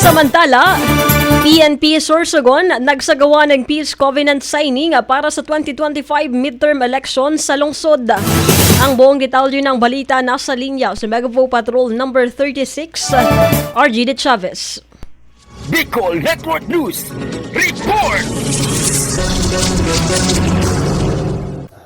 Samantala, PNP Sorsogon nagsagawa ng Peace Covenant signing para sa 2025 midterm election sa lungsod. Ang buong detalye ng balita nasa linya sa Megapo Patrol number 36, RG De Chavez. Bicol Network News Report!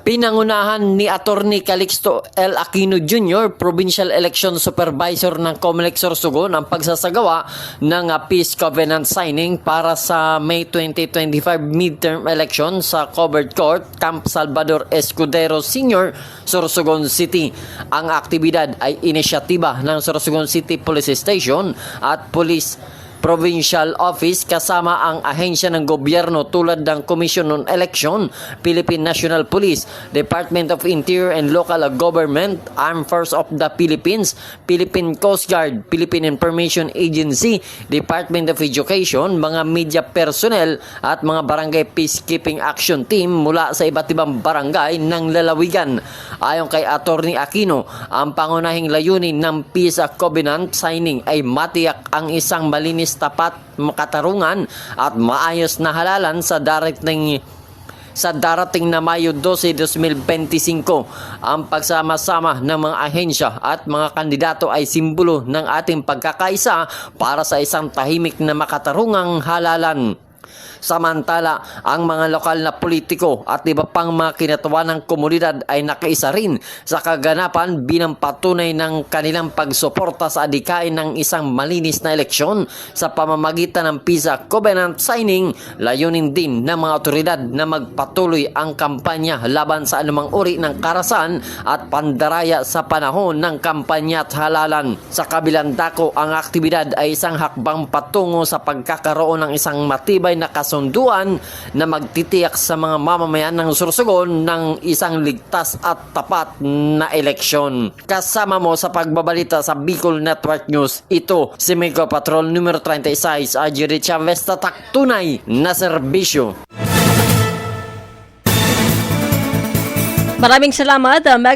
Pinangunahan ni Attorney Calixto L. Aquino Jr., Provincial Election Supervisor ng COMELEC Sorsogon, ang pagsasagawa ng Peace Covenant signing para sa May 2025 midterm election sa Covered Court, Camp Salvador Escudero Sr., Sorsogon City. Ang aktibidad ay inisyatiba ng Sorsogon City Police Station at Police Provincial Office kasama ang ahensya ng gobyerno tulad ng Commission on Election, Philippine National Police, Department of Interior and Local Government, Armed Forces of the Philippines, Philippine Coast Guard, Philippine Information Agency, Department of Education, mga media personnel at mga barangay peacekeeping action team mula sa iba't ibang barangay ng lalawigan. Ayon kay Attorney Aquino, ang pangunahing layunin ng Peace Covenant signing ay matiyak ang isang malinis, tapat, makatarungan at maayos na halalan sa darating na Mayo 12, 2025. Ang pagsama-sama ng mga ahensya at mga kandidato ay simbolo ng ating pagkakaisa para sa isang tahimik na makatarungang halalan. Samantala, ang mga lokal na politiko at iba pang mga kinatuwa ng komunidad ay nakaisa rin sa kaganapan bilang patunay ng kanilang pagsuporta sa adikain ng isang malinis na eleksyon sa pamamagitan ng Peace Covenant signing. Layunin din ng mga otoridad na magpatuloy ang kampanya laban sa anumang uri ng karahasan at pandaraya sa panahon ng kampanya at halalan. Sa kabilang dako, ang aktibidad ay isang hakbang patungo sa pagkakaroon ng isang matibay na kasunduan na magtitiyak sa mga mamamayan ng Sorsogon ng isang ligtas at tapat na eleksyon. Kasama mo sa pagbabalita sa Bicol Network News, ito si Mega Patrol numero 36, RG De Chavez, tatak tunay na serbisyo. Maraming salamat, Mega